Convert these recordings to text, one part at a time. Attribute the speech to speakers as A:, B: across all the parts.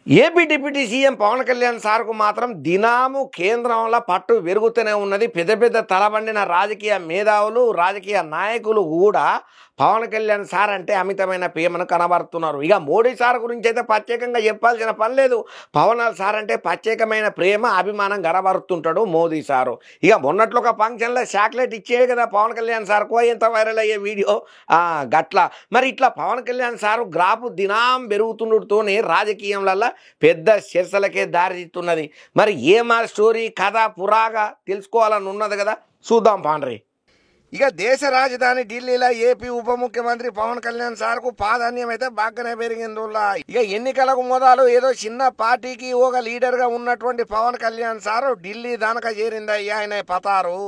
A: AP deputy CM Pawan Kalyan సార్కు మాత్రం దినాము కేంద్రంలో పట్టు పెరుగుతూనే ఉన్నది. పెద్ద పెద్ద తలబండిన రాజకీయ మేధావులు, రాజకీయ నాయకులు కూడా పవన్ కళ్యాణ్ సార్ అంటే అమితమైన ప్రేమను కనబరుతున్నారు. ఇక మోడీ సార్ గురించి అయితే ప్రత్యేకంగా చెప్పాల్సిన పని లేదు. పవన్ సార్ అంటే ప్రత్యేకమైన ప్రేమ, అభిమానం కనబరుతుంటాడు మోదీ సారు. ఇక మొన్నట్లో ఒక ఫంక్షన్లో చాక్లెట్ ఇచ్చేది కదా పవన్ కళ్యాణ్ సార్కు, ఎంత వైరల్ అయ్యే వీడియో గట్ల. మరి ఇట్లా పవన్ కళ్యాణ్ సారు గ్రాఫ్ దినాం పెరుగుతుండటతోనే రాజకీయంలో పెద్ద చర్చలకే దారితీస్తున్నది. మరి ఏమా స్టోరీ కథ పురాగా తెలుసుకోవాలని ఉన్నది కదా, చూద్దాం పాండ్రి. ఇక దేశ రాజధాని ఢిల్లీలో ఏపీ ఉప ముఖ్యమంత్రి పవన్ కళ్యాణ్ సార్కు ప్రాధాన్యం అయితే బాగానే పెరిగిందిలా. ఇక ఎన్నికలకు మొదలు ఏదో చిన్న పార్టీకి ఒక లీడర్గా ఉన్నటువంటి పవన్ కళ్యాణ్ సారు ఢిల్లీ దానక చేరిందయ్యా ఆయన పతారు.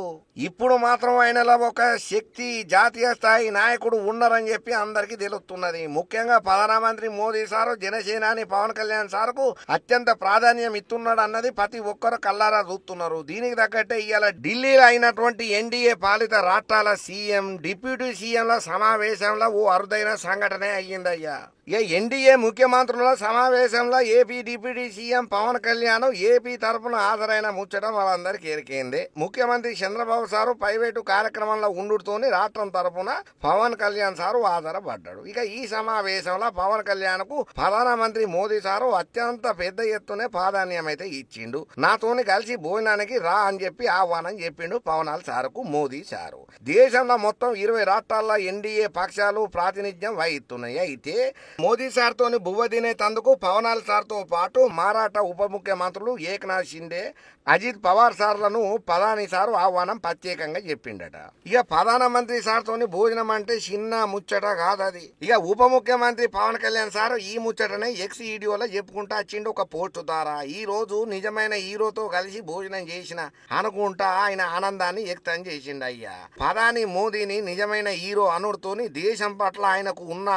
A: ఇప్పుడు మాత్రం ఆయనలో ఒక శక్తి, జాతీయ స్థాయి నాయకుడు ఉన్నారని చెప్పి అందరికీ తెలుస్తున్నది. ముఖ్యంగా ప్రధానమంత్రి మోదీ సారు జనసేనాని పవన్ కళ్యాణ్ సార్కు అత్యంత ప్రాధాన్యం ఇస్తున్నాడు అన్నది ప్రతి ఒక్కరు కల్లారా చూస్తున్నారు. దీనికి తగ్గట్టే ఇవాళ ఢిల్లీలో అయినటువంటి ఎన్డీఏ పాలిత రాష్ట్రాల సీఎం, డిప్యూటీ సీఎంల సమావేశంలో ఓ అరుదైన సంఘటనే అయ్యిందయ్యా. ఇక ఎన్డీఏ ముఖ్యమంత్రుల సమావేశంలో AP deputy CM Pawan Kalyan AP తరఫున హాజరైన ముచ్చటం వాళ్ళందరికీ ఎరికైంది. ముఖ్యమంత్రి చంద్రబాబు సారు ప్రైవేటు కార్యక్రమంలో ఉండుతోని రాష్ట్రం తరఫున పవన్ కళ్యాణ్ సారు హాజరపడ్డాడు. ఇక ఈ సమావేశంలో పవన్ కళ్యాణ్ కు ప్రధానమంత్రి మోదీ సారు అత్యంత పెద్ద ఎత్తునే ప్రాధాన్యం అయితే ఇచ్చిండు. నాతోని కలిసి భోజనానికి రా అని చెప్పి ఆహ్వానం చెప్పిండు పవన్ సారుకు మోదీ సారు. దేశంలో మొత్తం 20 రాష్ట్రాల్లో ఎన్డీఏ పక్షాలు ప్రాతినిధ్యం వహిస్తున్నాయి. అయితే మోదీ సార్తోని బువ్వ తినేందుకు పవన్ సార్తో పాటు మరాఠా ఉప ముఖ్యమంత్రులు ఏక్నాథ్ షిండే, అజిత్ పవార్ సార్లను ప్రధాని సారు ఆహ్వానం ప్రత్యేకంగా చెప్పిండట. ఇక ప్రధానమంత్రి సార్తోని భోజనం అంటే చిన్న ముచ్చట కాదది. ఇక ఉప ముఖ్యమంత్రి పవన్ కళ్యాణ్ సార్ ఈ ముచ్చటనే ఎక్స్ వీడియోలో చెప్పుకుంటా వచ్చిండు ఒక పోస్టు ద్వారా. ఈ రోజు నిజమైన హీరోతో కలిసి భోజనం చేసిన అనుకుంటా ఆయన ఆనందాన్ని వ్యక్తం చేసిండు అయ్యా. ప్రధాని మోదీని నిజమైన హీరో అనుడుతోని దేశం పట్ల ఆయనకు ఉన్న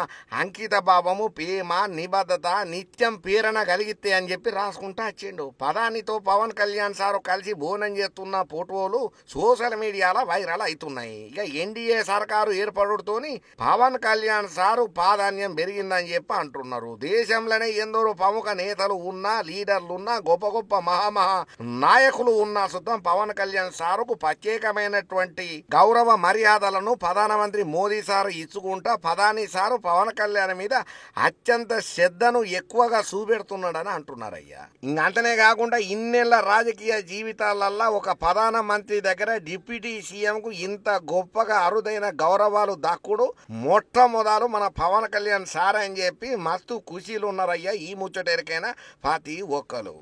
A: అంకిత భావము, ప్రేమ, నిబద్ధత నిత్యం ప్రేరణ కలిగితే అని చెప్పి రాసుకుంటా వచ్చిండు. ప్రధానితో పవన్ కళ్యాణ్ సారు కలిసి భోజనం చేస్తున్న ఫోటోలు సోషల్ మీడియాలో వైరల్ అవుతున్నాయి. ఇక ఎన్డీఏ సర్కారు ఏర్పడుతోని పవన్ కళ్యాణ్ సారు ప్రాధాన్యం పెరిగిందని చెప్పి అంటున్నారు. దేశంలోనే ఎందరో ప్రముఖ నేతలు ఉన్నా, లీడర్లు ఉన్నా, గొప్ప గొప్ప మహామహా నాయకులు ఉన్నా సుతం పవన్ కళ్యాణ్ సారుకు ప్రత్యేకమైనటువంటి గౌరవ మర్యాదలను ప్రధానమంత్రి మోదీ సారు ఇచ్చుకుంటా ప్రధాని సారు పవన్ కళ్యాణ్ మీద అత్యంత శ్రద్ధను ఎక్కువగా చూపెడుతున్నాడని అంటున్నారయ్యా. ఇంకంతనే కాకుండా ఇన్నేళ్ల రాజకీయ జీవితాలల్లో ఒక ప్రధానమంత్రి దగ్గర డిప్యూటీ సీఎం కు ఇంత గొప్పగా అరుదైన గౌరవాలు దక్కుడు మొట్టమొదలు మన పవన్ కళ్యాణ్ సార్ అని చెప్పి మస్తు ఖుషీలు ఉన్నారయ్యా. ఈ ముచ్చటెరికైనా ప్రతి ఒక్కరు.